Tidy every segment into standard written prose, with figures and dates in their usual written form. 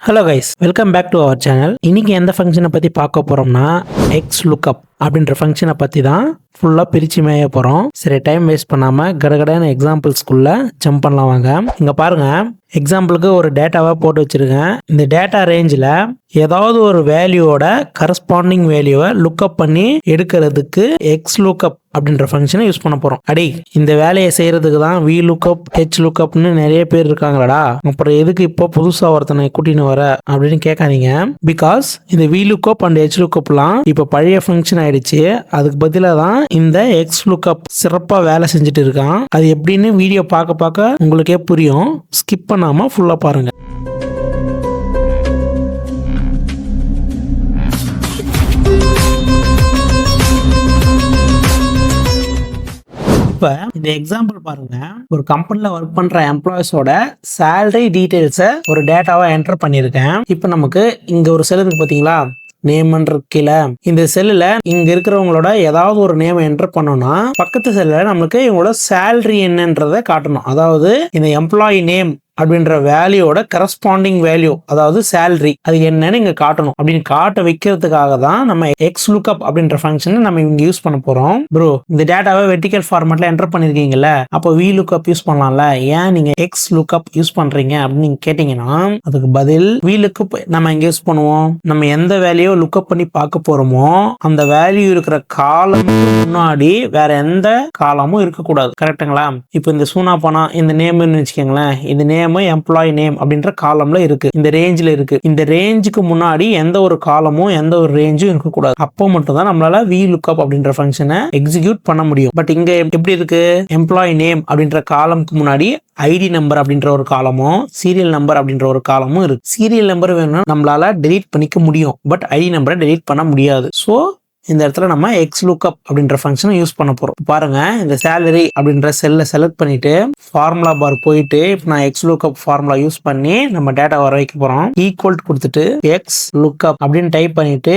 Hello guys, welcome back to our channel. இன்னைக்கு எந்த ஃபங்க்ஷனை பற்றி பார்க்க போகிறோம்னா எக்ஸ் லுக்அப் அப்படின்ற ஃபங்க்ஷனை பற்றி தான் ஃபுல்லாக பிரித்து மேய போகிறோம். சரி, டைம் வேஸ்ட் பண்ணாமல் கடகடான எக்ஸாம்பிள்ஸ்குள்ளே ஜம்ப் பண்ணலாம் வாங்க. இங்கே பாருங்கள், எக்ஸாம்பிளுக்கு ஒரு டேட்டாவை போட்டு வச்சுருக்கேன். இந்த டேட்டா ரேஞ்சில் ஏதாவது ஒரு வேல்யூவோட கரஸ்பாண்டிங் வேல்யூவை லுக்அப் பண்ணி எடுக்கிறதுக்கு எக்ஸ் லுக்அப் அப்படின்ற ஃபங்க்ஷனை யூஸ் பண்ண போகிறோம். அடி, இந்த வேலையை செய்கிறதுக்கு தான் வி லுக்அப் ஹெச் லுக்அப்னு நிறைய பேர் இருக்காங்களடா, அப்புறம் எதுக்கு இப்போ புதுசாக ஒருத்தனை கூட்டின்னு வர அப்படின்னு கேட்காதீங்க. பிகாஸ் இந்த வி லுக்அப் அண்ட் ஹெச் லுக்அப்லாம் இப்போ பழைய ஃபங்க்ஷன் ஆயிடுச்சு. அதுக்கு பதிலாக தான் இந்த எக்ஸ் லுக்அப் சிறப்பாக வேலை செஞ்சுட்டு இருக்கான். அது எப்படின்னு வீடியோ பார்க்க பார்க்க உங்களுக்கே புரியும். ஸ்கிப் பண்ணாமல் ஃபுல்லாக பாருங்கள். இப்போ இந்த எக்ஸாம்பிள் பாருங்க, ஒரு கம்பெனில ஒர்க் பண்ற எம்ப்ளாயிஸோட சேலரி டீடைல்ஸை ஒரு டேட்டாவை என்டர் பண்ணியிருக்கேன். இப்போ நமக்கு இங்க ஒரு செல் இருக்கு பாத்தீங்களா, நேம்ன்ற கீழே. இந்த செல்லுல இங்க இருக்கிறவங்களோட ஏதாவது ஒரு நேம் என்டர் பண்ணோம்னா பக்கத்து செல்ல நம்மளுக்கு இவங்களோட சேலரி என்னன்றதை காட்டணும். அதாவது இந்த எம்ப்ளாயி நேம் அப்படின்ற வேல்யூவோட கரஸ்பாண்டிங் வேல்யூ, அதாவது சேலரி, அது என்னன்னு இங்க காட்டணும். அப்படின்னு காட்ட வைக்கிறதுக்காக தான் நம்ம எக்ஸ் லுக்அப் அப்படின்ற ஃபங்க்ஷனை நம்ம இங்க யூஸ் பண்ண போறோம். ப்ரோ, இந்த டேட்டாவை வெர்டிகல் ஃபார்மேட்ல என்டர் பண்ணிருக்கீங்கல்ல, அப்போ வி லுக்அப் யூஸ் பண்ணலாம்ல, ஏன் நீங்க எக்ஸ் லுக்அப் யூஸ் பண்றீங்க அப்படின்னு நீங்க கேட்டீங்கன்னா அதுக்கு பதில் வி லுக்அப் நம்ம இங்க யூஸ் பண்ணுவோம். நம்ம எந்த வேல்யூ லுக்அப் பண்ணி பார்க்க போறோமோ அந்த வேல்யூ இருக்கிற காலமுக்கு முன்னாடி வேற எந்த காலமும் இருக்கக்கூடாது. கரெக்டுங்களா? இப்போ இந்த சூனா பணா இந்த நேம்னு வச்சுக்கோங்களேன், இந்த நேம் எம்ப்ளாயி நேம் அப்படின்ற காலம்ல இருக்கு, இந்த ரேஞ்சில் இருக்கு. இந்த ரேஞ்சுக்கு முன்னாடி எந்த ஒரு காலமும் எந்த ஒரு ரேஞ்சும் இருக்கக்கூடாது. அப்போ மட்டும் தான் நம்மளால வி லுக்அப் அப்படின்ற ஃபங்க்ஷனை எக்ஸிக்யூட் பண்ண முடியும். பட் இங்க எப்படி இருக்கு, எம்ப்ளாயி நேம் அப்படின்ற காலம்க்கு முன்னாடி ஐடி நம்பர் அப்படின்ற ஒரு காலமும் சீரியல் நம்பர் அப்படின்ற ஒரு காலமும் இருக்கு. சீரியல் நம்பர் வேணும்னா நம்மளால டெலீட் பண்ணிக்க முடியும், பட் ஐடி நம்பரை டெலீட் பண்ண முடியாது. ஸோ இந்த இடத்துல நம்ம எக்ஸ் லுக்அப் அப்படின்ற ஃபங்க்ஷனை யூஸ் பண்ண போறோம். பாருங்க, இந்த சேலரி அப்படின்ற செல்லை செலக்ட் பண்ணிட்டு ஃபார்முலா பார் போயிட்டு இப்போ நான் எக்ஸ் லுக்அப் ஃபார்முலா யூஸ் பண்ணி நம்ம டேட்டா வர வைக்க போறோம். ஈக்குவல் கொடுத்துட்டு எக்ஸ் லுக்அப் அப்படின்னு டைப் பண்ணிட்டு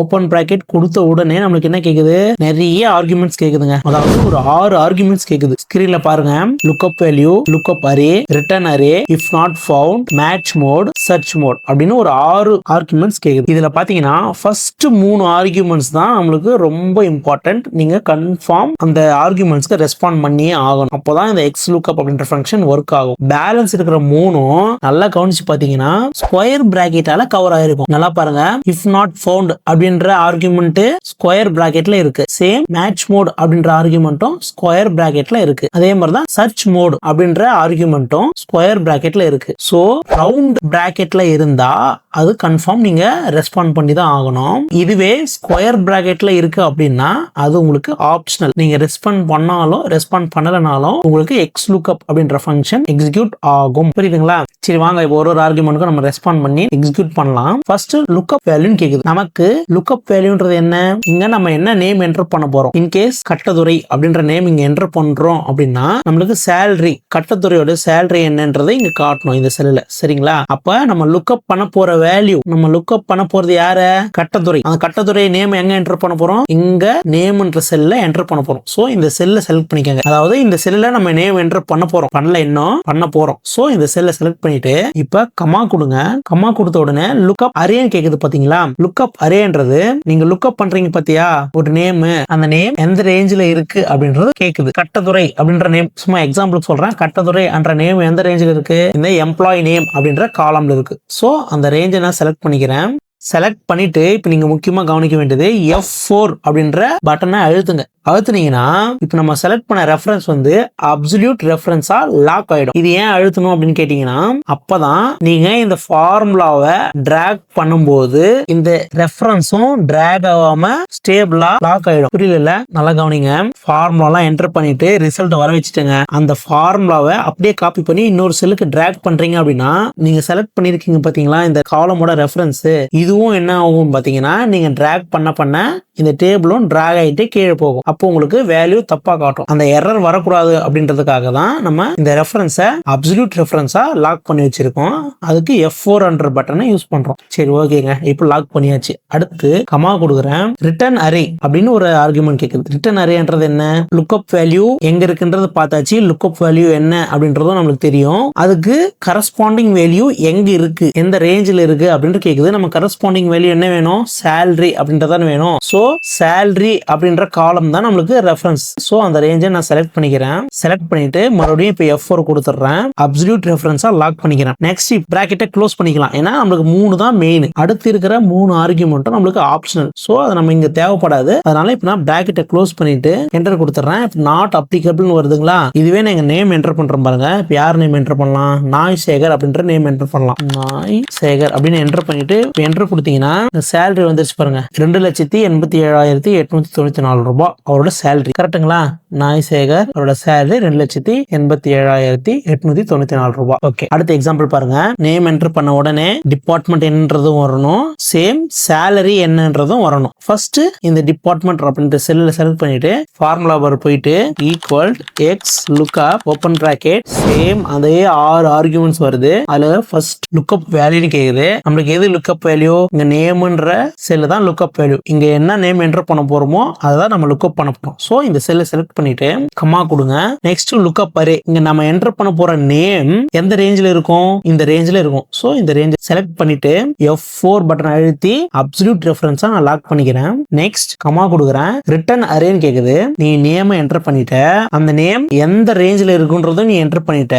ஓப்பன் பிராக்கெட் கொடுத்த உடனே நம்மளுக்கு என்ன கேக்குது, நிறைய ஆர்குமெண்ட்ஸ் கேக்குதுங்க. அதாவது ஒரு 6 ஆர்குமெண்ட்ஸ் கேக்குது. ஸ்கிரீன்ல பாருங்க, lookup value, lookup array, return array, if not found, match mode, search mode அப்படின்னு ஒரு 6 ஆர்குமெண்ட்ஸ் கேக்குது. இதுல பாத்தீங்கன்னா ஃபர்ஸ்ட் 3 ஆர்குமெண்ட்ஸ் தான் நம்மளுக்கு ரொம்ப இம்பார்ட்டன்ட். நீங்க கன்ஃபார்ம் அந்த ஆர்குமெண்ட்ஸ்க்கு ரெஸ்பாண்ட் பண்ணியே ஆகணும். அப்போதான் இந்த எக்ஸ் லுக்அப் அப்படின்ற ஃபங்க்ஷன் ஒர்க் ஆகும். பேலன்ஸ் இருக்கிற 3ம் நல்லா கவனிச்சு பாத்தீங்கன்னா ஸ்கொயர் பிராக்கெட்டால கவர் ஆயிருக்கும். நல்லா பாருங்க, இஃப் நாட் ஃபவுண்ட் அப்படின்ற ஆர்குமெண்ட் ஸ்கொயர் பிராக்கெட்ல இருக்கு. சேம் மேட்ச் மோட் அப்படின்ற ஆர்குமெண்ட்டும் ஸ்கொயர் பிராக்கெட்ல இருக்கு. அதே மாதிரி தான் சர்ச் மோட் அப்படின்ற ஆர்குமெண்ட்டும் ஸ்கொயர் பிராக்கெட்ல இருக்கு. சோ ரவுண்ட் பிராக்கெட்ல இருந்தா அது கன்ஃபார்ம் நீங்க ரெஸ்பாண்ட் பண்ணி தான் ஆகணும். இதுவே ஸ்கொயர் பிராக்கெட்ல இருக்கு அப்படின்னா அது உங்களுக்கு ஆப்ஷனல். நீங்க ரெஸ்பாண்ட் பண்ணாலும் ரெஸ்பாண்ட் பண்ணலனாலும் உங்களுக்கு எக்ஸ் லுக்அப் அப்படின்ற ஃபங்க்ஷன் எக்ஸிக்யூட் ஆகும். புரியுதுங்களா? சரி வாங்க, இப்போ ஒரு ஆர்குமெண்ட்க்கு நம்ம ரெஸ்பாண்ட் பண்ணி எக்ஸிக்யூட் பண்ணலாம். ஃபர்ஸ்ட் லுக்அப் வேல்யூன்னு கேக்குது. நமக்கு லுக்அப் வேல்யூன்றது என்ன, இங்க நம்ம என்ன நேம் என்டர் பண்ண போறோம். இன்கேஸ் கட்டதுரை அப்படின்ற நேம் இங்க என்டர் பண்றோம் அப்படின்னா நம்மளுக்கு சேலரி, கட்டதுரையோட சேலரி என்னன்றதை இங்க காட்டணும் இந்த செல்லுல. சரிங்களா? அப்ப நம்ம லுக்அப் பண்ண போற வேல்யூ, நம்ம லுக்அப் பண்ண போறது யார, கட்டதுரை. அந்த கட்டதுரை நேம் எங்க என்டர் பண்ண போறோம், இங்க நேம்ன்ற செல்ல என்டர் பண்ண போறோம். சோ இந்த செல்ல செலக்ட் பண்ணிக்கங்க. அதாவது இந்த செல்ல நம்ம நேம் என்டர் பண்ண போறோம், பண்ணல இன்னும் பண்ண போறோம். சோ இந்த செல்ல செலக்ட் பண்ணிட்டு இப்ப கமா கொடுங்க. கமா கொடுத்த உடனே லுக்அப் அரேன்னு கேக்குது பாத்தீங்களா. லுக்அப் அரேன்றது நீங்க லுக்அப் பண்றீங்க பாத்தியா ஒரு நேம், அந்த நேம் எந்த ரேஞ்சில இருக்கு அப்படின்றது கேக்குது. கட்டதுரை அப்படின்ற நேம், சும்மா எக்ஸாம்பிள் சொல்றேன், கட்டதுரை என்ற நேம் எந்த ரேஞ்சில இருக்கு, இந்த எம்ப்ளாயி நேம் அப்படின்ற காலம்ல இருக்கு. சோ அந்த ரேஞ்சை நான் செலக்ட் பண்ணிக்கிறேன். செலக்ட் பண்ணிட்டு இப்ப நீங்க முக்கியமா கவனிக்க வேண்டியது F4 அப்படின்ற பட்டனை அழுத்துங்க. அழுத்துனீங்கன்னா இப்ப நம்ம செலக்ட் பண்ண ரெஃபரன்ஸ் வந்து அப்சல்யூட் ரெஃபரன்ஸா லாக் ஆயிடும். இது ஏன் அழுத்தணும் அப்படின்னு கேட்டீங்கன்னா அப்பதான் நீங்க இந்த ஃபார்முலாவை டிராக் பண்ணும்போது இந்த ரெஃபரன்ஸும் டிராக் ஆகாம ஸ்டேபிளா லாக் ஆயிடும். புரியல? நல்லா கவனிங்க. ஃபார்முலா என்டர் பண்ணிட்டு ரிசல்ட் வர வச்சுட்டுங்க. அந்த ஃபார்முலாவை அப்படியே காப்பி பண்ணி இன்னொரு செல்லுக்கு டிராக் பண்றீங்க அப்படின்னா நீங்க செலக்ட் பண்ணிருக்கீங்க பாத்தீங்களா இந்த காலமோட ரெஃபரன்ஸ், இது இதுவும் என்ன ஆகும் பாத்தீங்கன்னா நீங்க டிராக் பண்ண இந்த டேபிளும் டிராக் ஆகிட்டு கீழே போகும். அப்போ உங்களுக்கு வேல்யூ தப்பா காட்டும். அந்த எரர் வரக்கூடாது அப்படின்றதுக்காக தான் நம்ம இந்த ரெஃபரன்ஸை அப்சல்யூட் ரெஃபரன்ஸா லாக் பண்ணி வச்சிருக்கோம். அதுக்கு F400 பட்டனை யூஸ் பண்றோம். சரி, ஓகேங்க, இப்போ லாக் பண்ணியாச்சு. அடுத்து கமா கொடுக்குறேன். ரிட்டர்ன் அரே அப்படின்னு ஒரு ஆர்குமெண்ட் கேட்குது. ரிட்டர்ன் அரேன்றது என்ன? லுக்அப் வேல்யூ எங்க இருக்குன்றது பார்த்தாச்சு. லுக்அப் வேல்யூ என்ன அப்படின்றதும் நம்மளுக்கு தெரியும். அதுக்கு கரஸ்பாண்டிங் வேல்யூ எங்க இருக்கு, எந்த ரேஞ்சில் இருக்கு அப்படின்னு கேட்குது. நம்ம கரஸ்பாண்டிங் வேல்யூ என்ன வேணும்? சேலரி அப்படின்றதான் வேணும். ஸோ சேலரி அப்படின்ற காலம் தான் நம்மளுக்கு ரெஃபரன்ஸ். ஸோ அந்த ரேஞ்சை நான் செலக்ட் பண்ணிக்கிறேன். செலக்ட் பண்ணிட்டு மறுபடியும் இப்போ F4 கொடுத்துட்றேன். அப்சல்யூட் ரெஃபரன்ஸா லாக் பண்ணிக்கிறேன். நெக்ஸ்ட் பிராக்கெட்டை க்ளோஸ் பண்ணிக்கலாம். ஏன்னா நம்மளுக்கு 3 தான் மெயின். அடுத்து இருக்கிற 3 ஆர்குமெண்ட்டும் நம்மளுக்கு ஆப்ஷனல். ஸோ அது நம்ம இங்க தேவைப்படாது. அதனால இப்போ நான் பிராக்கெட்டை க்ளோஸ் பண்ணிட்டு என்டர் கொடுத்துட்றேன். இப்போ நாட் அப்ளிகபிள்னு வருதுங்களா? இதுவே நீங்க நேம் என்டர் பண்றோம் பாருங்க. இப்போ யார் நேம் என்டர் பண்ணலாம்? நாய் சேகர் அப்படின்ற நேம் என்டர் பண்ணலாம். நாய் சேகர் அப்படின்னு என்டர் பண்ணிட்டு என்டர் கொடுத்தீங்கன்னா சேலரி வந்துருச்சு பாருங்க. 2,87,894 ரூபாய் அவரோட சேலரி. கரெக்டுங்களா? நாய் சேகர் அவரோட சேலரி 2,87,894 ரூபாய். ஓகே, அடுத்த எக்ஸாம்பிள் பாருங்க. நேம் என்டர் பண்ண உடனே டிபார்ட்மெண்ட் என்னன்றதும் வரணும், சேம் சேலரி என்னன்றதும் வரணும். ஃபர்ஸ்ட் இந்த டிபார்ட்மெண்ட் அப்படின்ற செல்ல செலக்ட் பண்ணிட்டு ஃபார்முலா பார் போயிட்டு equal X lookup open bracket same அதே 6 ஆர்குமெண்ட்ஸ் வருது. அதுல ஃபர்ஸ்ட் லுக்அப் வேல்யூன்னு கேக்குது. நம்மளுக்கு எது லுக்அப் வேல்யூ? இங்க நேம்ன்ற செல்ல தான் லுக்அப் வேல்யூ. இங்க என்ன நேம் என்டர் பண்ண போறோமோ அதான் நம்ம லுக்அப் பண்ண போறோம். சோ இந்த செல்லை செலக்ட் பண்ணிட்டு கமா கொடுங்க. Next lookup array. இங்க நம்ம என்டர் பண்ண போற நேம் எந்த ரேஞ்சில இருக்கும்? இந்த ரேஞ்சில இருக்கும். சோ இந்த ரேஞ்ச் செலக்ட் பண்ணிட்டு F4 பட்டன் அழுத்தி அப்சல்யூட் ரெஃபரன்ஸா நான் லாக் பண்ணிக்கிறேன். நெக்ஸ்ட் கமா கொடுக்குறேன். ரிட்டர்ன் அரேன்னு கேக்குது. நீ நேம் என்டர் பண்ணிட்ட. அந்த நேம் எந்த ரேஞ்சில இருக்குன்றதும் நீ என்டர் பண்ணிட்ட.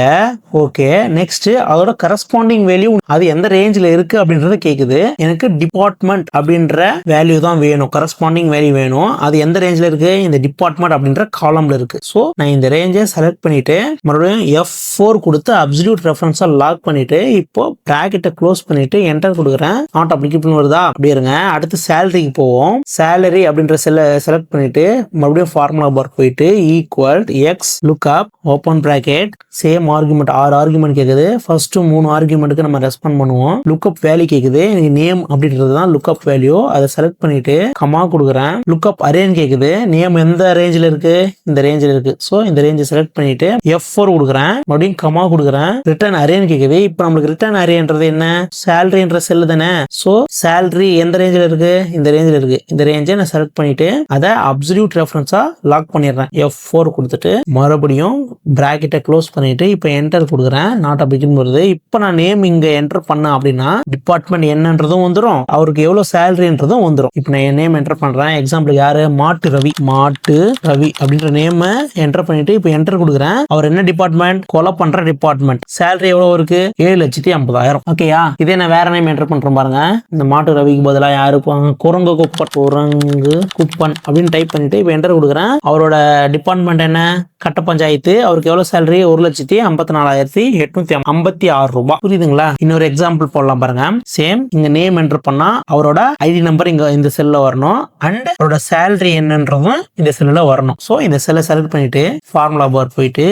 ஓகே, நெக்ஸ்ட் அதோட கரஸ்பாண்டிங் வேல்யூ அது எந்த ரேஞ்சில இருக்கு அப்படின்றத கேக்குது. எனக்கு டிபார்ட்மெண்ட் அப்படின்ற வேல்யூ தான் வேணும். கரஸ்பாண்டிங் வேல்யூ வேணும். அது எந்த ரேஞ்சில இருக்கு? இந்த டிபார்ட்மெண்ட் அப்படின்ற காலம்ல இருக்கு. சோ நான் இந்த ரேஞ்சை செலக்ட் பண்ணிட்டு மறுபடியும் F4 கொடுத்து அப்சல்யூட் ரெஃபரன்ஸா லாக் பண்ணிட்டு இப்போ பிராக்கெட்டை க்ளோஸ் பண்ணிட்டு என்டர் கொடுக்குறேன். நாட் அப்ளிகபிள் வருதா? அப்படி இருங்க. அடுத்து சேலரிக்கு போவோம். சேலரி அப்படின்ற செல்ல செலக்ட் பண்ணிட்டு மறுபடியும் ஃபார்முலா பார் போயிட்டு equal X lookup open bracket same argument 6 argument கேக்குது. ஃபர்ஸ்ட் 3 ஆர்குமெண்ட்டுக்கு நம்ம ரெஸ்பாண்ட் பண்ணுவோம். லுக்அப் வேல்யூ கேக்குது. நேம் அப்படின்றது தான் லுக்அப் வேல்யூ. அதை செலக்ட் பண்ணிட்டு கமா கொடுக்குறேன். லுக்அப் அரேன்னு கேக்குது. நேம் எந்த ரேஞ்சில இருக்கு? இந்த ரேஞ்சில இருக்கு. சோ இந்த ரேஞ்சை செலக்ட் பண்ணிட்டு F4 கொடுக்குறேன். மறுபடியும் கமா கொடுக்குறேன். ரிட்டர்ன் அரேன்னு கேக்குது. இப்போ நம்மளுக்கு ரிட்டர்ன் அரேன்றது என்ன? சேலரின்ற செல் தானே. சோ சேலரி எந்த ரேஞ்சில இருக்கு? இந்த ரேஞ்சில இருக்கு. இந்த ரேஞ்சை நான் செலக்ட் பண்ணிட்டு அதை அப்சல்யூட் ரெஃபரன்ஸா லாக் பண்ணிடுறேன். F4 கொடுத்துட்டு மறுபடியும் பிராக்கெட்டை க்ளோஸ் பண்ணிட்டு இப்போ என்டர் கொடுக்குறேன். நாட் அப்ளிகபிள் வருது. இப்போ நான் நேம் இங்க என்டர் பண்ண அப்படின்னா டிபார்ட்மெண்ட் என்னன்றதும் வந்துடும், அவருக்கு எவ்வளவு சேலரின்றதும் வந்துடும். இப்போ நான் என் நேம் என்டர் பண்றேன். எக்ஸாம்பிள் யாரு? மாட்டு ரவி. மாட்டு ரவி அப்படின்ற நேம் என்டர் பண்ணிட்டு இப்போ என்டர் கொடுக்குறேன். அவர் என்ன டிபார்ட்மெண்ட்? கொலை பண்ற டிபார்ட்மெண்ட். சேலரி எவ்வளவு இருக்கு? 7,50,000. ஓகேயா? இதே நான் வேற நேம் என்டர் பண்றேன் பாருங்க. இந்த மாட்டு ரவிக்கு பதிலா யாரு இருப்பாங்க? குரங்கு குப்பன். குரங்கு குப்பன் அப்படின்னு டைப் பண்ணிட்டு இப்போ என்டர் கொடுக்குறேன். அவரோட டிபார்ட்மெண்ட் என்ன? கட்ட பஞ்சாயத்து. அவருக்கு எவ்வளவு சேலரி? 1,54,856 ரூபாய். புரியுதுங்களா? இன்னொரு எக்ஸாம்பிள் போடலாம் பாருங்க. சேம் இங்க நேம் என்டர் பண்ணா அவரோட ஐடி நம்பர் இங்க இந்த செல்ல வரணும் அண்ட் அவரோட சேலரி என்னன்றதும் இந்த செல்ல வரணும். சோ இந்த செல்லை செலக்ட் பண்ணிட்டு ஃபார்முலா பார் போயிட்டு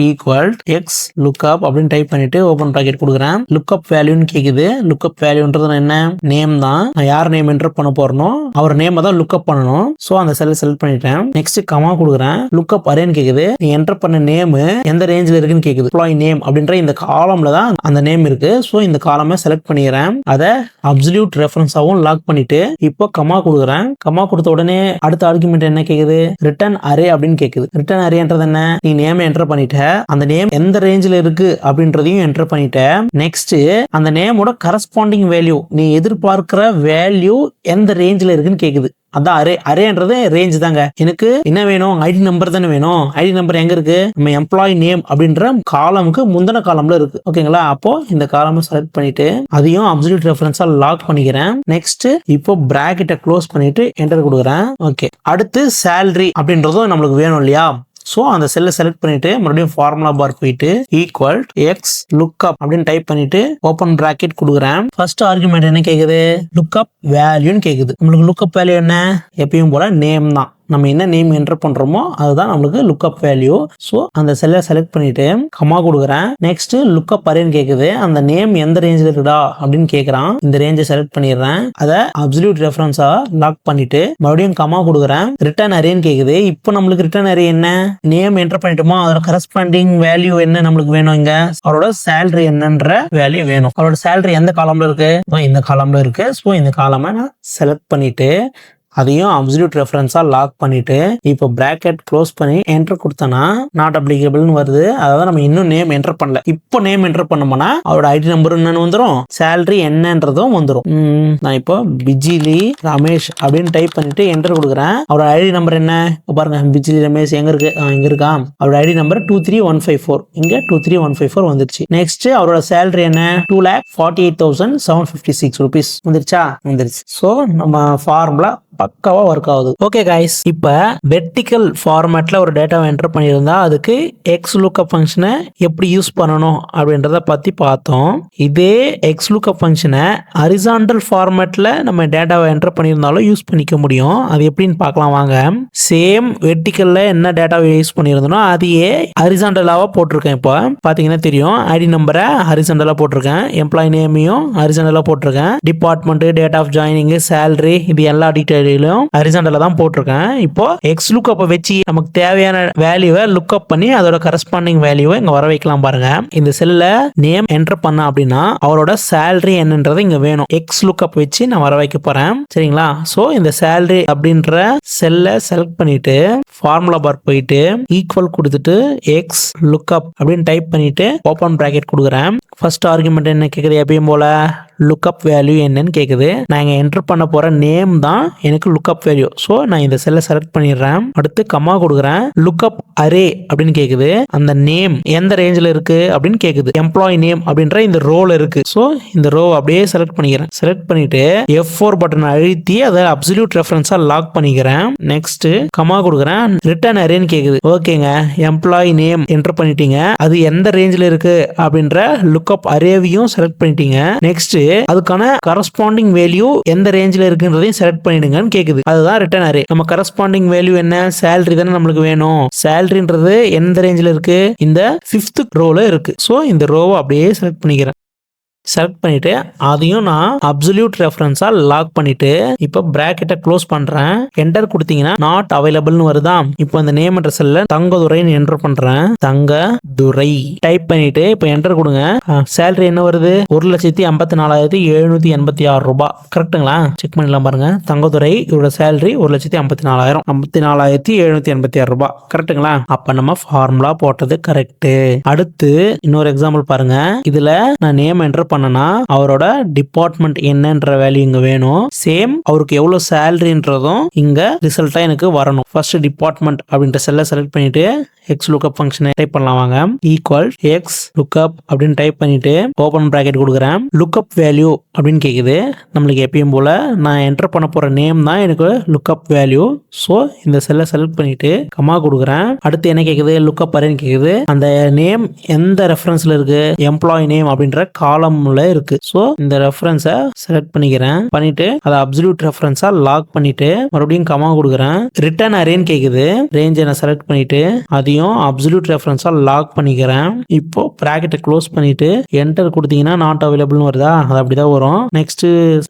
ஈக்குவல் எக்ஸ் லுக்அப் அப்படின்னு டைப் பண்ணிட்டு ஓபன் பிராக்கெட் கொடுக்குறேன். லுக்அப் வேல்யூன்னு கேக்குது. லுக்அப் வேல்யூன்றது என்ன? நேம் தான். நான் யார் நேம் என்டர் பண்ண போறனோ அவர் நேம் தான் லுக்அப் பண்ணணும். சோ அந்த செல்லை செலக்ட் பண்ணிட்டேன். நெக்ஸ்ட் கமா கொடுக்குறேன். லுக்அப் அரேன்னு கேக்குது. நீ என்டர் பண்ண நேம் எந்த ரேஞ்சில இருக்குன்னு கேக்குது. எம்ப்ளாயி நேம் அப்படின்ற இந்த காலம்ல தான் அந்த நேம் இருக்கு. சோ இந்த காலமை செலக்ட் பண்ணிடுறேன். அதை அப்சல்யூட் ரெஃபரன்ஸாவும் லாக் பண்ணிட்டு இப்போ கமா கொடுக்குறேன். கமா கொடுத்த உடனே அடுத்த ஆர்குமெண்ட் என்ன கேக்குது? ரிட்டர்ன் அரே அப்படின்னு கேக்குது. ரிட்டர்ன் அரேன்றது என்ன? நீ நேம் என்டர் பண்ணிட்ட. அந்த நேம் எந்த ரேஞ்சில இருக்கு அப்படின்றதையும் என்டர் பண்ணிட்ட. நெக்ஸ்ட் அந்த நேமோட கரஸ்பாண்டிங் வேல்யூ, நீ எதிர்பார்க்கிற வேல்யூ எந்த ரேஞ்சில இருக்குன்னு கேக்குது. அதான் அரே. அரேன்றது ரேஞ்ச் தாங்க. எனக்கு என்ன வேணும்? ஐடி நம்பர் தானே வேணும். ஐடி நம்பர் எங்க இருக்கு? நம்ம எம்ப்ளாயி நேம் அப்படின்ற காலமுக்கு முந்தின காலம்ல இருக்கு. ஓகேங்களா? அப்போ இந்த காலமை செலக்ட் பண்ணிட்டு அதையும் அப்சல்யூட் ரெஃபரன்ஸா லாக் பண்ணிக்கிறேன். நெக்ஸ்ட் இப்போ பிராக்கெட்டை க்ளோஸ் பண்ணிட்டு என்டர் கொடுக்குறேன். ஓகே, அடுத்து சேலரி அப்படின்றதும் நம்மளுக்கு வேணும் இல்லையா? சோ அந்த செல்லை செலக்ட் பண்ணிட்டு மறுபடியும் ஃபார்முலா பார் போயிட்டு ஈக்குவல் எக்ஸ் லுக்அப் அப்படின்னு டைப் பண்ணிட்டு ஓபன் பிராக்கெட் கொடுக்குறேன். ஃபர்ஸ்ட் ஆர்குமெண்ட் என்ன கேக்குது? லுக்அப் வேல்யூன்னு கேக்குது. நம்மளுக்கு லுக்அப் வேல்யூ என்ன? எப்பயும் போல நேம் தான். நம்ம என்ன நேம் என்டர் பண்றோமோ அதுதான் நம்மளுக்கு லுக்அப் வேல்யூ. ஸோ அந்த செல்லை செலக்ட் பண்ணிட்டு கமா கொடுக்குறேன். நெக்ஸ்ட் லுக்அப் அரேன்னு கேக்குது. அந்த நேம் எந்த ரேஞ்சில் இருக்குடா அப்படின்னு கேட்கறான். இந்த ரேஞ்சை செலக்ட் பண்ணிடுறேன். அதை அப்சல்யூட் ரெஃபரன்ஸா லாக் பண்ணிட்டு மறுபடியும் கமா கொடுக்குறேன். ரிட்டர்ன் அரேன்னு கேக்குது. இப்போ நம்மளுக்கு ரிட்டர்ன் அரே என்ன, நேம் என்டர் பண்ணிட்டோமோ அதோட கரஸ்பாண்டிங் வேல்யூ என்ன நம்மளுக்கு வேணும். இங்க அவரோட சேலரி என்னன்ற வேல்யூ வேணும். அவரோட சேலரி எந்த காலம்ல இருக்கு, இந்த காலம்ல இருக்கு. ஸோ இந்த காலமை நான் செலக்ட் பண்ணிட்டு அதையும் அப்சல்யூட் ரெஃபரன்ஸா லாக் பண்ணிட்டு இப்போ பிராக்கெட் க்ளோஸ் பண்ணி என்டர் கொடுத்தனா நாட் அப்ளிகபிள்னு வருது. அதாவது நம்ம இன்னும் நேம் என்டர் பண்ணல. இப்போ நேம் என்டர் பண்ணோம்னா அவரோட ஐடி நம்பர் என்னன்னு வந்துடும், சேலரி என்னன்றதும் வந்துடும். நான் இப்போ பிஜிலி ரமேஷ் அப்படின்னு டைப் பண்ணிட்டு என்டர் கொடுக்குறேன். அவரோட ஐடி நம்பர் என்ன பாருங்க, பிஜிலி ரமேஷ் எங்க இருக்கு, இங்க இருக்கா. அவரோட ஐடி நம்பர் 23154, இங்க 23154 வந்துருச்சு. நெக்ஸ்ட் அவரோட சேலரி என்ன, 2,48,756 rupees வந்துருச்சா, வந்துருச்சு. ஸோ நம்ம ஃபார்முலா பக்காவா ஒர்க் ஆகுது. ஓகே கைஸ், இப்போ வெர்டிக்கல் ஃபார்மேட்ல ஒரு டேட்டாவை என்டர் பண்ணியிருந்தா அதுக்கு எக்ஸ் லுக்அப் ஃபங்க்ஷனை எப்படி யூஸ் பண்ணணும் அப்படின்றத பத்தி பார்த்தோம். இதே எக்ஸ் லுக்அப் ஃபங்க்ஷனை ஹரிசாண்டல் ஃபார்மேட்ல நம்ம டேட்டாவை என்டர் பண்ணியிருந்தாலும் யூஸ் பண்ணிக்க முடியும். அது எப்படின்னு பார்க்கலாம் வாங்க. சேம் வெர்டிக்கல்ல என்ன டேட்டாவை யூஸ் பண்ணியிருந்தோம் அதையே ஹரிசாண்டலாவா போட்டிருக்கேன். இப்போ பாத்தீங்கன்னா தெரியும், ஐடி நம்பரை ஹரிசாண்டலா போட்டிருக்கேன், எம்ப்ளாயி நேமையும் ஹரிசாண்டலா போட்டிருக்கேன், department, date of joining, salary, இது எல்லா டீடைல் ஹரிசாண்டலா தான் போட்டிருக்கேன். இப்போ எக்ஸ் லுக்அப் வச்சு நமக்கு தேவையான வேல்யூவை லுக்அப் பண்ணி அதோட கரஸ்பாண்டிங் வேல்யூவை இங்க வர வைக்கலாம் பாருங்க. இந்த செல்ல நேம் என்டர் பண்ண அப்படின்னா அவரோட சேலரி என்னன்றது இங்க வேணும். எக்ஸ் லுக்அப் வச்சு நான் வர வைக்க போறேன், சரிங்களா. சோ இந்த சேலரி அப்படின்ற செல்லை செலக்ட் பண்ணிட்டு ஃபார்முலா பார் போயிட்டு ஈக்குவல் கொடுத்துட்டு எக்ஸ் லுக்அப் அப்படின்னு டைப் பண்ணிட்டு ஓபன் பிராக்கெட் கொடுக்குறேன். ஃபர்ஸ்ட் ஆர்குமெண்ட் என்ன கேக்குது, எப்பயும் போல லுக்அப் வேல்யூ என்னன்னு கேக்குது. நான் இங்க என்டர் பண்ண போற நேம் தான் எனக்கு லுக்அப் வேல்யூ. ஸோ நான் இந்த செல்லை செலக்ட் பண்ணிடுறேன். அடுத்து கமா கொடுக்குறேன். லுக்அப் அரே அப்படின்னு கேக்குது. அந்த நேம் எந்த ரேஞ்சில் இருக்கு அப்படின்னு கேக்குது. எம்ப்ளாயி நேம் அப்படின்ற இந்த ரோல் இருக்கு. ஸோ இந்த ரோ அப்படியே செலக்ட் பண்ணிக்கிறேன். செலக்ட் பண்ணிட்டு F4 பட்டன் அழுத்தி அதை அப்சல்யூட் ரெஃபரன்ஸா லாக் பண்ணிக்கிறேன். நெக்ஸ்ட் கமா கொடுக்குறேன். ரிட்டர்ன் அரேன்னு கேக்குது. ஓகேங்க, எம்ப்ளாயி நேம் என்டர் பண்ணிட்டீங்க, அது எந்த ரேஞ்சில் இருக்கு அப்படின்ற லுக்அப் அரேவையும் செலக்ட் பண்ணிட்டீங்க. நெக்ஸ்ட் அதுக்கான கரஸ்பாண்டிங் வேல்யூ எந்த ரேஞ்சில் இருக்குன்றதையும் செலக்ட் பண்ணிடுங்கன்னு கேக்குது. அதுதான் ரிட்டர்ன் அரே. நம்ம கரஸ்பாண்டிங் வேல்யூ என்ன, சேலரி தானே நம்மளுக்கு வேணும். சேலரின்றது எந்த ரேஞ்சில் இருக்கு, இந்த 5th ரோல இருக்கு. ஸோ இந்த ரோவை அப்படியே செலக்ட் பண்ணிக்கிறேன். செலக்ட் பண்ணிட்டு அதையும் நான் அப்சல்யூட் ரெஃபரன்ஸா லாக் பண்ணிட்டு இப்போ பிராக்கெட்டை க்ளோஸ் பண்றேன். என்டர் கொடுத்தீங்கன்னா நாட் அவைலபிள்னு வருதா. இப்போ இந்த நேம் அட்ரஸ் செல்ல தங்கதுரைன்னு என்டர் பண்றேன். தங்கதுரை டைப் பண்ணிட்டு இப்போ என்டர் கொடுங்க. சேலரி என்ன வருது, 1,54,786 ரூபாய். கரெக்டுங்களா, செக் பண்ணிடலாம் பாருங்க. தங்கதுரை இவரோட சேலரி 1,54,000, 54,786 ரூபாய். கரெக்டுங்களா. அப்ப நம்ம ஃபார்முலா போட்டது கரெக்ட். அடுத்து இன்னொரு எக்ஸாம்பிள் பாருங்க. இதுல நான் நேம் என்டர் பண்ணனா அவரோட டிபார்ட்மெண்ட் என்னன்ற வேல்யூ இங்க வேணும். சேம் அவருக்கு எவ்வளவு சேலரின்றதும் இங்க ரிசல்ட்டா எனக்கு வரணும். ஃபர்ஸ்ட் டிபார்ட்மெண்ட் அப்படின்ற செல்லை செலக்ட் பண்ணிட்டு எக்ஸ் லுக்அப் ஃபங்க்ஷனை டைப் பண்ணலாம் வாங்க. ஈக்குவல் எக்ஸ் லுக்அப் அப்படின்னு டைப் பண்ணிட்டு ஓபன் பிராக்கெட் கொடுக்குறேன். லுக்அப் வேல்யூ அப்படின்னு கேக்குது. நம்மளுக்கு எப்பயும் போல நான் என்டர் பண்ண போற நேம் தான் எனக்கு லுக்அப் வேல்யூ. ஸோ இந்த செல்லை செலக்ட் பண்ணிட்டு கமா கொடுக்குறேன். அடுத்து என்ன கேக்குது, லுக்அப் அரேன்னு கேக்குது. அந்த நேம் எந்த ரெஃபரன்ஸ்ல இருக்கு, எம்ப்ளாயி நேம் அப்படின்ற காலம்ல இருக்கு. ஸோ இந்த ரெஃபரன்ஸை செலக்ட் பண்ணிக்கிறேன். பண்ணிட்டு அதை அப்சல்யூட் ரெஃபரன்ஸா லாக் பண்ணிட்டு மறுபடியும் கமா கொடுக்குறேன். ரிட்டர்ன் அரேன்னு கேக்குது. ரேஞ்சை நான் செலக்ட் பண்ணிட்டு அதையும் அப்சல்யூட் ரெஃபரன்ஸா லாக் பண்ணிக்கிறேன். இப்போ பிராக்கெட்டை க்ளோஸ் பண்ணிட்டு என்டர் கொடுத்தீங்கன்னா நாட் அவைலபிள்னு வருதா, அது அப்படிதான் வரும். நெக்ஸ்ட்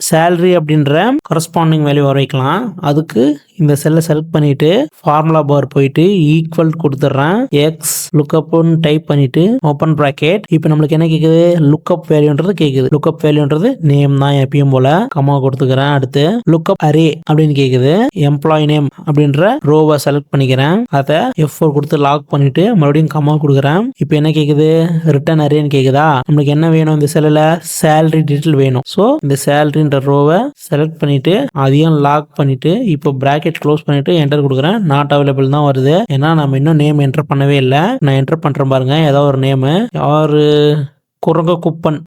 சேலரி அப்படின்ற கரஸ்பாண்டிங் வேல்யூ வர வைக்கலாம். அதுக்கு இந்த செல்லை செலக்ட் பண்ணிட்டு ஃபார்முலா பார் போயிட்டு ஈக்குவல் கொடுத்துட்றேன். எக்ஸ் லுக்அப்னு டைப் பண்ணிட்டு ஓப்பன் பிராக்கெட். இப்போ நம்மளுக்கு என்ன கேக்குது, லுக்அப் வேல்யூன்றது கேக்குது. லுக்அப் வேல்யூன்றது நேம் தான் எப்பயும் போல. கமா கொடுத்துக்கிறேன். அடுத்து லுக்அப் அரே அப்படின்னு கேக்குது. எம்ப்ளாயி நேம் அப்படின்ற ரோவை செலக்ட் பண்ணிக்கிறேன். அதை F4 கொடுத்து லாக் பண்ணிட்டு மறுபடியும் கமா கொடுக்குறேன். இப்போ என்ன கேக்குது, ரிட்டர்ன் அரேன்னு கேக்குதா. நம்மளுக்கு என்ன வேணும், இந்த செல்லுல சேலரி டீடைல் வேணும். ஸோ இந்த சேலரின்ற ரோவை செலக்ட் பண்ணிட்டு அதையும் லாக் பண்ணிட்டு இப்போ பிராக்கெட் க்ளோஸ் பண்ணிட்டு என்டர் கொடுக்குறேன். நாட் அவைலபிள் தான் வருது. ஏன்னா நம்ம இன்னும் நேம் என்டர் பண்ணவே இல்லை. நான் என்டர் பண்றேன் பாருங்க, ஏதாவது ஒரு நேம். யாரு குரங்கு குப்பன்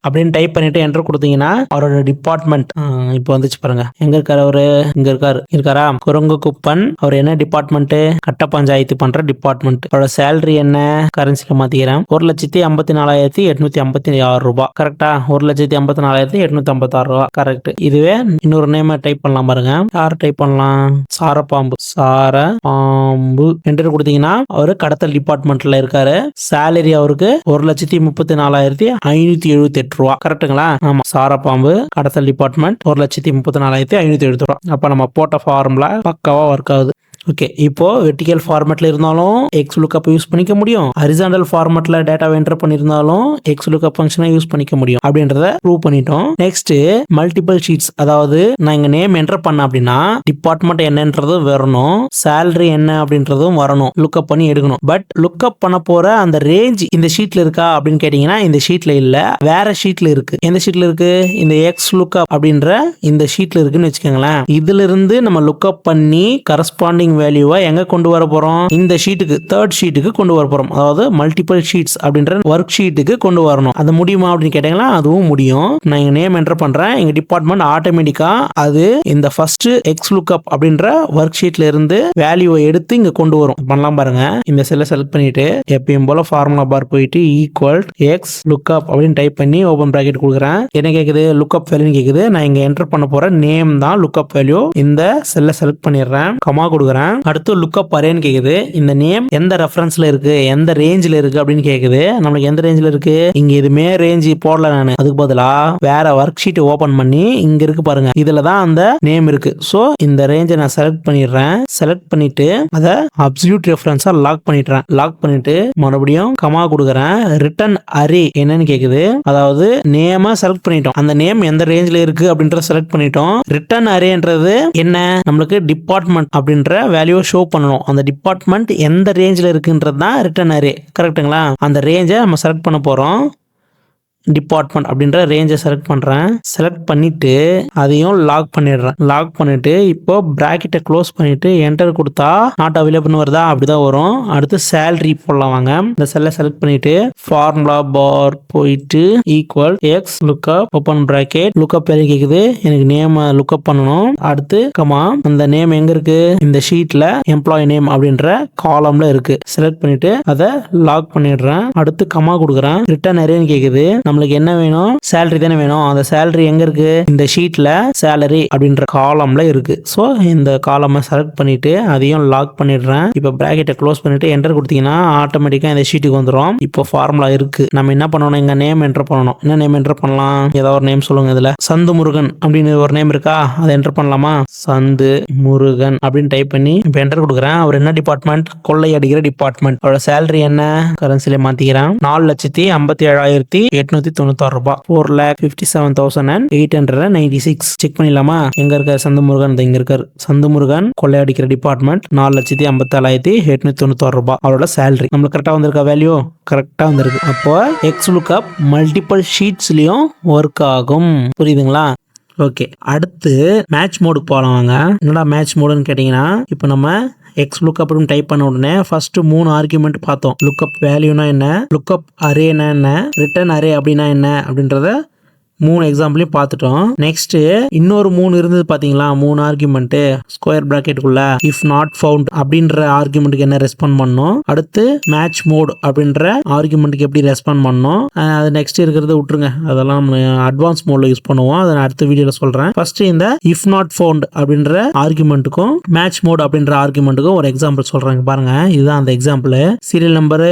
அப்படின்னு டைப் பண்ணிட்டு என்டர் கொடுத்தீங்கன்னா அவரோட டிபார்ட்மெண்ட் இப்போ வந்துச்சு பாருங்க. எங்க இருக்காரு அவரு? இங்க இருக்காரா? குரங்கு குப்பன். அவர் என்ன டிபார்ட்மெண்ட்? கட்ட பஞ்சாயத்து பண்ற டிபார்ட்மெண்ட். அவரோட சேலரி என்ன? கரன்சில மாத்திக்கிறேன். 1,54,856 ரூபாய். கரெக்டா? 1,54,856 ரூபாய். கரெக்ட். இதுவே இன்னொரு நேம் டைப் பண்ணலாம் பாருங்க. யார் டைப் பண்ணலாம்? சாரபாம்பு என்டர் கொடுத்தீங்கன்னா அவரு கடத்தல் டிபார்ட்மெண்ட்ல இருக்காரு. சேலரி அவருக்கு 1,34,578 ரூபா. கரெக்டுங்களா? ஆமா, சாரப்பாம்பு கடத்தல் டிபார்ட்மெண்ட் 1,34,578 ரூபா. அப்ப நம்ம போட்ட ஃபார்முலா பக்காவா ஒர்க் ஆகுது. ஓகே, இப்போ வெர்டிகல் ஃபார்மேட்ல இருந்தாலும் எக்ஸ் லுக்கப் யூஸ் பண்ணிக்க முடியும். ஹரிசாண்டல் ஃபார்மேட்ல டேட்டாவை என்டர் பண்ணிருந்தாலும் எக்ஸ் லுக்கப் ஃபங்க்ஷனை யூஸ் பண்ணிக்க முடியும் அப்படின்றத ப்ரூவ் பண்ணிட்டோம். Next multiple sheets. அதாவது நான் இங்க நேம் என்டர் பண்ண அப்படின்னா டிபார்ட்மெண்ட் என்னன்றதும் வரணும், சேலரி என்ன அப்படின்றதும் வரணும், லுக்கப் பண்ணி எடுக்கணும். பட் லுக்கப் பண்ண போற அந்த ரேஞ்ச் இந்த ஷீட்ல இருக்கா அப்படின்னு கேட்டீங்கன்னா இந்த ஷீட்ல இல்ல, வேற ஷீட்ல இருக்கு. எந்த ஷீட்ல இருக்கு? இந்த எக்ஸ் லுக்கப் அப்படின்ற இந்த ஷீட்ல இருக்குன்னு வச்சுக்கோங்களேன். இதுல இருந்து நம்ம லுக்கப் பண்ணி கரஸ்பாண்டிங் வேல்யூவை எங்க கொண்டு வர போறோம்? இந்த ஷீட்டுக்கு, தேர்ட் ஷீட்டுக்கு கொண்டு வர போறோம். அதாவது மல்டிபிள் ஷீட்ஸ் அப்படின்ற ஒர்க் ஷீட்டுக்கு கொண்டு வரணும். அது முடியுமா அப்படின்னு கேட்டீங்களா? அதுவும் முடியும். நான் இங்க நேம் என்டர் பண்றேன். எங்க டிபார்ட்மெண்ட் ஆட்டோமேட்டிக்கா அது இந்த ஃபர்ஸ்ட் எக்ஸ் லுக்கப் அப்படின்ற ஒர்க் ஷீட்ல இருந்து வேல்யூவை எடுத்து இங்க கொண்டு வரும். பண்ணலாம் பாருங்க. இந்த செல்லை செலக்ட் பண்ணிட்டு எப்பயும் போல ஃபார்முலா பார் போயிட்டு ஈக்குவல் எக்ஸ் லுக்கப் அப்படின்னு டைப் பண்ணி ஓபன் பிராக்கெட் கொடுக்குறேன். என்ன கேக்குது? லுக்கப் வேல்யூ கேக்குது. நான் இங்க என்டர் பண்ண போற நேம் தான் லுக்கப் வேல்யூ. இந்த செல்லை செலக்ட் பண்ணிடுறேன், கமா கொடுக்குறேன். அடுத்து லுக்கப் அரேன்னு கேக்குது. இந்த நேம் எந்த ரெஃபரன்ஸ்ல இருக்கு, எந்த ரேஞ்சில இருக்கு அப்படின்னு கேக்குது. நமக்கு எந்த ரேஞ்சில இருக்கு? இங்க எதுவுமே ரேஞ்ச் போடல நானு. அதுக்கு பதிலா வேற ஒர்க் ஷீட் ஓபன் பண்ணி இங்க இருக்கு பாருங்க, இதுல தான் அந்த நேம் இருக்கு. சோ இந்த ரேஞ்சை நான் செலக்ட் பண்ணிடுறேன். செலக்ட் பண்ணிட்டு அதை அப்சல்யூட் ரெஃபரன்ஸா லாக் பண்ணிடுறேன். லாக் பண்ணிட்டு மறுபடியும் கமா கொடுக்குறேன். ரிட்டர்ன் அரே என்னன்னு கேக்குது. அதாவது நேம செலக்ட் பண்ணிட்டோம், அந்த நேம் எந்த ரேஞ்சில இருக்கு அப்படின்றத செலக்ட் பண்ணிட்டோம். ரிட்டர்ன் அரேன்றது என்ன? நம்மளுக்கு டிபார்ட்மெண்ட் அப்படின்ற வேல்யூ ஷோ பண்ணணும். அந்த டிபார்ட்மெண்ட் எந்த ரேஞ்சில் இருக்குன்றது தான் ரிட்டர்ன் அரே. கரெக்ட்டுங்களா? அந்த ரேஞ்சை நம்ம செலக்ட் பண்ண போறோம். டிபார்ட்மெண்ட் அப்படின்ற ரேஞ்சை செலக்ட் பண்றேன். செலக்ட் பண்ணிட்டு அதையும் லாக் பண்ணிடுறேன். லாக் பண்ணிட்டு இப்போ பிராக்கெட்டை க்ளோஸ் பண்ணிட்டு என்டர் கொடுத்தா நாட் அவைலபிள் வருதா? அப்படிதான் வரும். அடுத்து சேலரி போடலாம் வாங்க. இந்த செல்லை செலக்ட் பண்ணிட்டு ஃபார்முலா பார் போயிட்டு equal X lookup open bracket lookup value கேக்குது. எனக்கு நேம் லுக்கப் பண்ணணும். அடுத்து கமா அந்த நேம் எங்க இருக்கு? இந்த ஷீட்ல எம்ப்ளாயி நேம் அப்படின்ற காலம்ல இருக்கு. செலக்ட் பண்ணிட்டு அதை லாக் பண்ணிடுறேன். அடுத்து கமா கொடுக்குறேன். ரிட்டர்ன் அரேன்னு கேக்குது. நம்மளுக்கு என்ன வேணும்? சேலரி தானே வேணும். அந்த சேலரி எங்க இருக்கு? இந்த ஷீட்ல சேலரி அப்படின்ற காலம்ல இருக்கு. சோ இந்த காலமை செலக்ட் பண்ணிட்டு அதையும் லாக் பண்ணிடுறேன். இப்போ பிராக்கெட்டை க்ளோஸ் பண்ணிட்டு என்டர் கொடுத்தீங்கன்னா ஆட்டோமேட்டிக்கா இந்த ஷீட்டுக்கு வந்துடும். இப்போ ஃபார்முலா இருக்கு. நம்ம என்ன பண்ணணும்? இங்க நேம் என்டர் பண்ணணும். என்ன நேம் என்டர் பண்ணலாம்? ஏதாவது ஒரு நேம் சொல்லுங்க. இதுல சந்து முருகன் அப்படின்னு ஒரு நேம் இருக்கா? அதை என்டர் பண்ணலாமா? சந்து முருகன் அப்படின்னு டைப் பண்ணி இப்போ என்டர் கொடுக்குறேன். அவர் என்ன டிபார்ட்மெண்ட்? கொள்ளை அடிக்கிற டிபார்ட்மெண்ட். அவரோட சேலரி என்ன? கரன்சில மாத்திக்கிறேன். 4,57,896 ரூபாய். 4,57,896. செக் பண்ணிடலாமா? எங்க இருக்காரு சந்து முருகன்? இங்க இருக்காரு சந்து முருகன், கொள்ளையடிக்கிற டிபார்ட்மெண்ட். 4,57,896 ரூபாய் அவரோட சேலரி. நம்மளுக்கு கரெக்டா வந்திருக்கா வேல்யூ? கரெக்டா வந்திருக்கு. அப்போ எக்ஸ் லுக்கப் மல்டிபிள் ஷீட்ஸ்லயும் ஒர்க் ஆகும். புரியுதுங்களா? ஓகே, அடுத்து மேட்ச் மோடுக்கு போகலாம் வாங்க. என்னடா மேட்ச் மோடுன்னு கேட்டீங்கன்னா, இப்போ நம்ம எக்ஸ் லுக்கப் அப்படின்னு டைப் பண்ண உடனே ஃபர்ஸ்ட் 3 ஆர்குமெண்ட் பார்த்தோம். லுக்கப் வேல்யூனா என்ன, லுக்கப் அரேனா என்ன, ரிட்டர்ன் அரே அப்படின்னா என்ன அப்படின்றத 3 எக்ஸாம்பிளையும் பார்த்துட்டோம். நெக்ஸ்ட் இன்னொரு 3 இருந்தது பாத்தீங்களா? 3 ஆர்குமெண்ட் ஸ்கொயர் பிராக்கெட்டுக்குள்ள இஃப் நாட் ஃபவுண்ட் அப்படின்ற ஆர்குமெண்ட்டுக்கு என்ன ரெஸ்பாண்ட் பண்ணணும், அடுத்து மேட்ச் மோட் அப்படின்ற ஆர்குமெண்ட்டுக்கு எப்படி ரெஸ்பாண்ட் பண்ணணும், அது நெக்ஸ்ட் இருக்கிறத விட்டுருங்க, அதெல்லாம் அட்வான்ஸ் மோட்ல யூஸ் பண்ணுவோம். அதை நான் அடுத்த வீடியோல சொல்றேன். ஃபர்ஸ்ட் இந்த இஃப் நாட் ஃபவுண்ட் அப்படின்ற ஆர்குமெண்ட்டுக்கும் மேட்ச் மோட் அப்படின்ற ஆர்குமெண்ட்டுக்கும் ஒரு எக்ஸாம்பிள் சொல்றாங்க பாருங்க. இதுதான் அந்த எக்ஸாம்பிள். சீரியல் நம்பர்,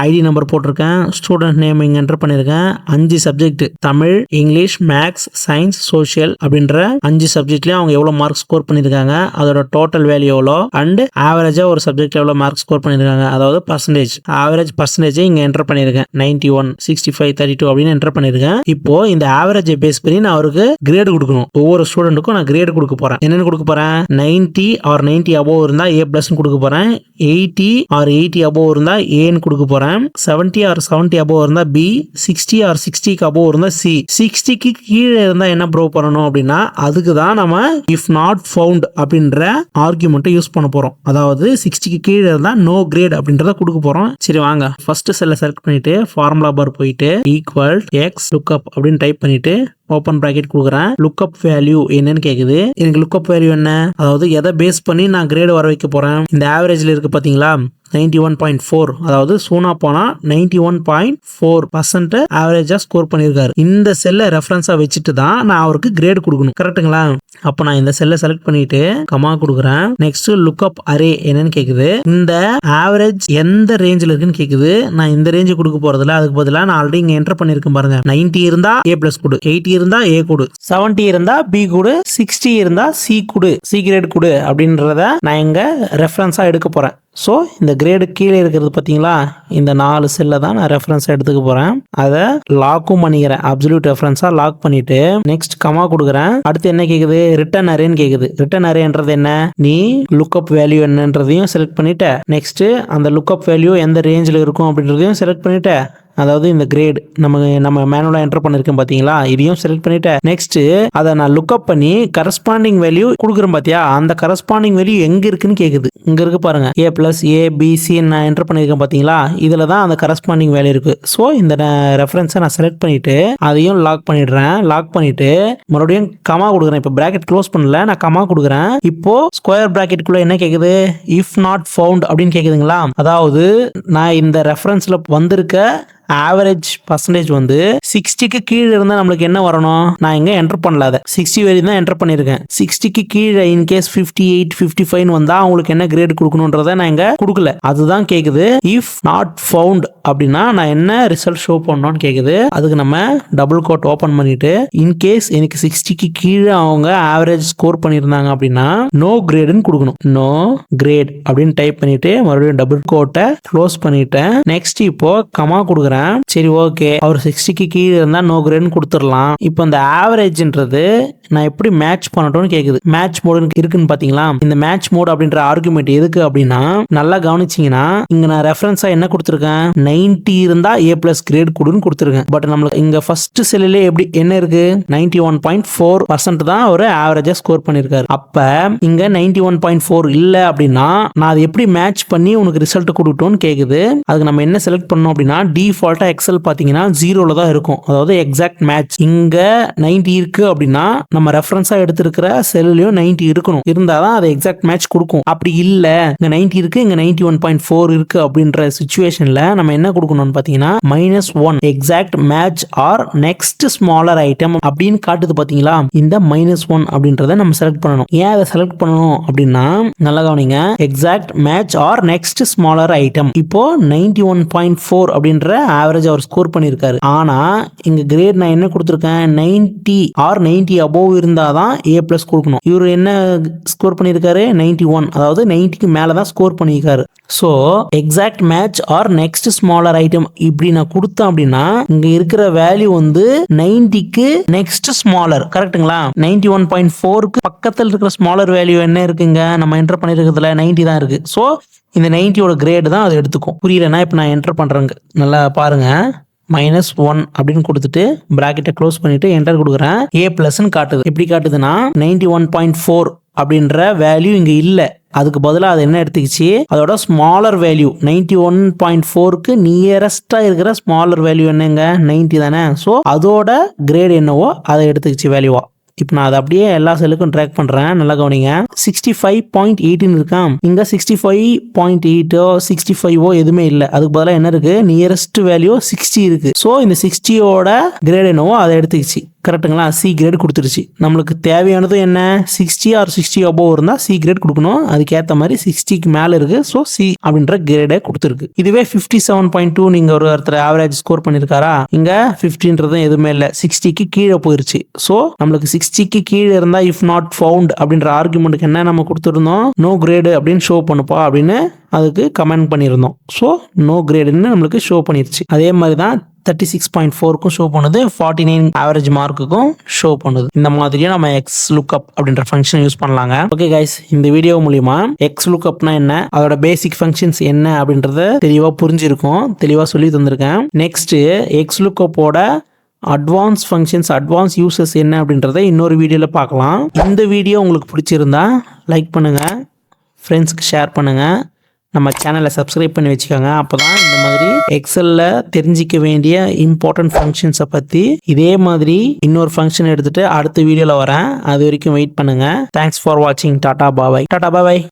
ஐடி நம்பர் போட்டிருக்கேன். ஸ்டூடெண்ட் நேம் இங்க என்டர் பண்ணிருக்கேன். 5 subject, Tamil, English, maths, science, social அப்படின்ற 5 சப்ஜெக்ட்லயும் அவங்க எவ்வளவு மார்க் ஸ்கோர் பண்ணிருக்காங்க, அதோட டோட்டல் வேல்யூ எவ்வளோ, அண்ட் ஆவரேஜா ஒரு சப்ஜெக்ட் எவ்வளவு மார்க் ஸ்கோர் பண்ணிருக்காங்க, அதாவது பர்சன்டேஜ், ஆவரேஜ் பர்சன்டேஜ் இங்க என்டர் பண்ணிருக்கேன். 91, 65, 32 அப்படின்னு என்டர் பண்ணிருக்கேன். இப்போ இந்த ஆவரேஜ் பேஸ் பண்ணி நான் அவருக்கு கிரேட் கொடுக்கணும். ஒவ்வொரு ஸ்டூடெண்ட்டுக்கும் நான் கிரேட் கொடுக்க போறேன். என்னன்னு கொடுக்க போறேன்? 90 or 90 above இருந்தா A+ கொடுக்க போறேன். 80 or 80 above இருந்தா Aன்னு கொடுக்க போறேன். போறேன். 70 or 70 above இருந்தா B, 60 or 60க்கு above இருந்தா C. 60க்கு கீழே இருந்தா என்ன ப்ரோ பண்ணணும் அப்படின்னா அதுக்கு தான் நம்ம if not found அப்படின்ற ஆர்குமெண்ட் யூஸ் பண்ண போறோம். அதாவது 60க்கு கீழே இருந்தா no grade அப்படின்றத கொடுக்க போறோம். சரி வாங்க ஃபர்ஸ்ட் செல்லை செலக்ட் பண்ணிட்டு ஃபார்முலா பார் போயிட்டு ஈக்குவல் x lookup அப்படின்னு டைப் பண்ணிட்டு ஓப்பன் பிராக்கெட் கொடுக்குறேன். லுக்அப் வேல்யூ என்னன்னு கேக்குது. எனக்கு லுக்அப் வேல்யூ என்ன, அதாவது எதை பேஸ் பண்ணி நான் கிரேட் வர வைக்க போறேன். இந்த ஆவரேஜ்ல இருக்கு பாத்தீங்களா 91.4, அதாவது சூனா போனா 91.4% ஆவரேஜா ஸ்கோர் பண்ணிருக்காரு. இந்த செல்லை ரெஃபரன்ஸா வச்சுட்டு தான் நான் அவருக்கு கிரேட் கொடுக்கணும். கரெக்ட்டுங்களா? அப்ப நான் இந்த செல்லை செலக்ட் பண்ணிட்டு கமா கொடுக்குறேன். நெக்ஸ்ட் லுக்அப் அரே என்னன்னு கேக்குது. இந்த ஆவரேஜ் எந்த ரேஞ்சில் இருக்குன்னு கேக்குது. நான் இந்த ரேஞ்சு கொடுக்க போறதில்ல, அதுக்கு பதிலாக நான் ஆல்ரெடி இங்க என்டர் பண்ணிருக்கேன் பாருங்க. 90 இருந்தா A பிளஸ் கொடு, 80 இருந்தா A கொடு, 70 இருந்தா B கொடு, 60 இருந்தா C கொடு, C கிரேட் கொடு அப்படின்றத நான் இங்க ரெஃபரன்ஸா எடுக்க போறேன். ஸோ இந்த கிரேடு கீழே இருக்கிறது பார்த்தீங்களா, இந்த 4 செல்லை தான் நான் ரெஃபரன்ஸாக எடுத்துக்க போகிறேன். அதை லாக்கும் பண்ணிக்கிறேன், அப்சல்யூட் ரெஃபரன்ஸாக லாக் பண்ணிட்டு நெக்ஸ்ட் கமா கொடுக்குறேன். அடுத்து என்ன கேட்குது, ரிட்டர்ன் அரேன்னு கேட்குது. ரிட்டர்ன் அரேன்றது என்ன, நீ லுக்அப் வேல்யூ என்னன்றதையும் செலக்ட் பண்ணிட்ட, நெக்ஸ்ட் அந்த லுக்அப் வேல்யூ எந்த ரேஞ்சில் இருக்கும் அப்படின்றதையும் செலக்ட் பண்ணிட்ட. அதாவது இந்த கிரேட் நம்ம மேனுவலா என்டர் பண்ணிருக்கேன் பாத்தீங்களா, இதையும் செலக்ட் பண்ணிட்டேன். நெக்ஸ்ட் அதை நான் லுக்அப் பண்ணி கரஸ்பாண்டிங் வேல்யூ கொடுக்குறேன் பாத்தியா, அந்த கரஸ்பாண்டிங் வேல்யூ எங்க இருக்குன்னு கேக்குது. இங்க இருக்கு பாருங்க, A பிளஸ் ABC நான் என்டர் பண்ணிருக்கேன் பாத்தீங்களா, இதுல தான் அந்த கரஸ்பாண்டிங் வேல்யூ இருக்கு. ஸோ இந்த ரெஃபரன்ஸை நான் செலக்ட் பண்ணிட்டு அதையும் லாக் பண்ணிடுறேன். லாக் பண்ணிட்டு மறுபடியும் கமா கொடுக்குறேன். இப்போ பிராக்கெட் க்ளோஸ் பண்ணல, நான் கமா கொடுக்குறேன். இப்போ ஸ்கொயர் பிராக்கெட்டுக்குள்ள என்ன கேக்குது, இஃப் நாட் ஃபவுண்ட் அப்படின்னு கேக்குதுங்களா. அதாவது நான் இந்த ரெஃபரன்ஸ்ல வந்திருக்க ஆவரேஜ் பர்சன்டேஜ் வந்து 60க்கு கீழே இருந்தா நம்மளுக்கு என்ன வரணும், நான் இங்க என்டர் பண்ணல, அதை 60 வரையும் தான் என்டர் பண்ணிருக்கேன். 60க்கு கீழே இன்கேஸ் 58 55 வந்தா அவங்களுக்கு என்ன கிரேட் கொடுக்கணும்ன்றத நான் இங்க கொடுக்கல, அதுதான் கேக்குது. இஃப் நாட் ஃபவுண்ட் அப்படின்னா நான் என்ன ரிசல்ட் ஷோ பண்ணணும்னு கேக்குது. அதுக்கு நம்ம டபுள் கோட் ஓபன் பண்ணிட்டு இன்கேஸ் எனக்கு 60க்கு கீழே அவங்க ஆவரேஜ் ஸ்கோர் பண்ணிருந்தாங்க அப்படின்னா நோ கிரேட்னு கொடுக்கணும். நோ கிரேட் அப்படின்னு டைப் பண்ணிட்டு மறுபடியும் டபுள் கோட்டை க்ளோஸ் பண்ணிட்டேன். நெக்ஸ்ட் இப்போ கமா கொடுக்குறேன். சரி ஓகே, அவர் 60க்கு கீழே இருந்தா நோ கிரேட் கொடுத்துடலாம். இப்போ இந்த ஆவரேஜ்ன்றது நான் எப்படி மேட்ச் பண்ணட்டும்னு கேக்குது. மேட்ச் மோடு இருக்குன்னு பாத்தீங்களா. இந்த மேட்ச் மோட் அப்படின்ற ஆர்குமெண்ட் எதுக்கு அப்படின்னா, நல்லா கவனிச்சீங்கன்னா இங்க நான் ரெஃபரன்ஸா என்ன கொடுத்துருக்கேன், 90 இருந்தா A பிளஸ் கிரேட் கொடுன்னு கொடுத்துருக்கேன். பட் நம்மளுக்கு இங்க ஃபர்ஸ்ட் செல்லிலே எப்படி என்ன இருக்கு, 91.4% தான் ஒரு ஆவரேஜா ஸ்கோர் பண்ணிருக்காரு. அப்ப இங்க 91.4 இல்ல அப்படின்னா நான் அதை எப்படி மேட்ச் பண்ணி உனக்கு ரிசல்ட் கொடுக்கட்டும்னு கேக்குது. அதுக்கு நம்ம என்ன செலக்ட் பண்ணோம் அப்படின்னா, டிஃபால்ட்டா எக்ஸல் பாத்தீங்கன்னா 0ல தான் இருக்கும், அதாவது எக்ஸாக்ட் மேட்ச். இங்க 90 இருக்கு அப்படின்னா நம்ம ரெஃபரன்ஸா எடுத்திருக்கிற செல்லையும் 90 இருக்கணும், இருந்தாதான் அது எக்ஸாக்ட் மேட்ச் கொடுக்கும். அப்படி இல்ல இங்க 90 இருக்கு, இங்க 91.4 இருக்கு அப்படின்ற சிச்சுவேஷன்ல நம்ம என்ன கொடுக்கணும்னு பாத்தீங்கன்னா -1 exact match or next smaller item அப்படின்னு காட்டுது பாத்தீங்களா. இந்த -1 அப்படின்றத நம்ம செலக்ட் பண்ணணும். ஏன் அதை செலக்ட் பண்ணணும் அப்படின்னா, நல்லா கவனிங்க, exact match or next smaller item. இப்போ 91.4 அப்படின்ற ஆவரேஜ் அவர் ஸ்கோர் பண்ணிருக்காரு. ஆனா இங்க கிரேட் நான் என்ன கொடுத்திருக்கேன், 90 ஆர் 90 above இருந்தாதான் A பிளஸ் கொடுக்கணும். இவர் என்ன ஸ்கோர் பண்ணிருக்காரு, 91, அதாவது 90க்கு மேலதான் ஸ்கோர் பண்ணிருக்காரு. So exact match or next smaller item இப்படி நான் கொடுத்தேன் அப்படின்னா இங்க இருக்கிற வேல்யூ வந்து 90க்கு நெக்ஸ்ட் ஸ்மாலர். கரெக்ட்டுங்களா? 91.4க்கு பக்கத்தில் இருக்கிற ஸ்மாலர் வேல்யூ என்ன இருக்குங்க, நம்ம என்டர் பண்ணிருக்கிறதுல 90 தான் இருக்கு. சோ இந்த 90யோட கிரேட் தான் அதை எடுத்துக்கும். புரியலன்னா இப்ப நான் என்டர் பண்றேங்க, நல்லா பாருங்க. -1 அப்படின்னு கொடுத்துட்டு பிராக்கெட்டை க்ளோஸ் பண்ணிட்டு என்டர் கொடுக்குறேன். A பிளஸ்ன்னு காட்டுது. எப்படி காட்டுதுன்னா 91.4 அப்படின்ற வேல்யூ இங்க இல்ல, அதுக்கு பதிலாக அது என்ன எடுத்துக்கிச்சு, அதோட ஸ்மாலர் வேல்யூ 91.4க்கு நியரஸ்டா இருக்கிற ஸ்மாலர் வேல்யூ என்னங்க, 90 தானே. ஸோ அதோட கிரேட் என்னவோ அதை எடுத்துக்கிச்சு வேல்யூவா. இப்போ நான் அதை அப்படியே எல்லா செல்லுக்கும் ட்ராக் பண்றேன், நல்லா கவனிங்க. 65.18 இருக்கான், இங்க 65.8 65 எதுவுமே இல்லை, அதுக்கு பதிலாக என்ன இருக்கு, நியரஸ்ட் வேல்யூ 60 இருக்கு. ஸோ இந்த 60யோட கிரேட் என்னவோ அதை எடுத்துக்கிச்சு. கரெக்ட்டுங்களா? C கிரேட் கொடுத்துருச்சு. நம்மளுக்கு தேவையானது என்ன, 60 ஆர் 60 above இருந்தா C கிரேட் கொடுக்கணும். அதுக்கேற்ற மாதிரி 60க்கு மேல இருக்கு. ஸோ C அப்படின்ற கிரேடை கொடுத்துருக்கு. இதுவே 57.2 நீங்க ஒருத்தர் ஆவரேஜ் ஸ்கோர் பண்ணிருக்காரா, இங்க 50ன்றது எதுவுமே இல்லை, 60க்கு கீழே போயிருச்சு. ஸோ நம்மளுக்கு 60க்கு கீழே இருந்தா இஃப் நாட் ஃபவுண்ட் அப்படின்ற ஆர்குமெண்ட்டுக்கு என்ன நம்ம கொடுத்துருந்தோம், நோ கிரேடு அப்படின்னு ஷோ பண்ணுப்பா அப்படின்னு அதுக்கு கமெண்ட் பண்ணியிருந்தோம். ஸோ நோ கிரேடுன்னு நம்மளுக்கு ஷோ பண்ணிருச்சு. அதே மாதிரி தான் 36.4க்கும் ஷோ பண்ணுது, 49 ஆவரேஜ் மார்க்குக்கும் ஷோ பண்ணுது. இந்த மாதிரியே நம்ம எக்ஸ் லுக்அப் அப்படின்ற ஃபங்க்ஷன் யூஸ் பண்ணலாங்க. ஓகே கைஸ், இந்த வீடியோ மூலியமா எக்ஸ் லுக்அப்னா என்ன, அதோட பேசிக் ஃபங்க்ஷன்ஸ் என்ன அப்படின்றத தெளிவா புரிஞ்சிருக்கும், தெளிவா சொல்லி தந்திருக்கேன். நெக்ஸ்ட் எக்ஸ் லுக்அப்போட அட்வான்ஸ் ஃபங்க்ஷன்ஸ், அட்வான்ஸ் யூசஸ் என்ன அப்படின்றத இன்னொரு வீடியோவில் பார்க்கலாம். இந்த வீடியோ உங்களுக்கு பிடிச்சிருந்தா லைக் பண்ணுங்கள், ஃப்ரெண்ட்ஸ்க்கு ஷேர் பண்ணுங்கள், நம்ம சேனலை சப்ஸ்கிரைப் பண்ணி வச்சுக்கோங்க. அப்போ தான் இந்த மாதிரி எக்ஸலில் தெரிஞ்சிக்க வேண்டிய இம்பார்ட்டன்ட் ஃபங்க்ஷன்ஸை பற்றி இதே மாதிரி இன்னொரு ஃபங்க்ஷன் எடுத்துகிட்டு அடுத்த வீடியோவில் வரேன். அது வரைக்கும் வெயிட் பண்ணுங்கள். தேங்க்ஸ் ஃபார் வாட்சிங். டாடா பாபாய். டாடா பாபாய்.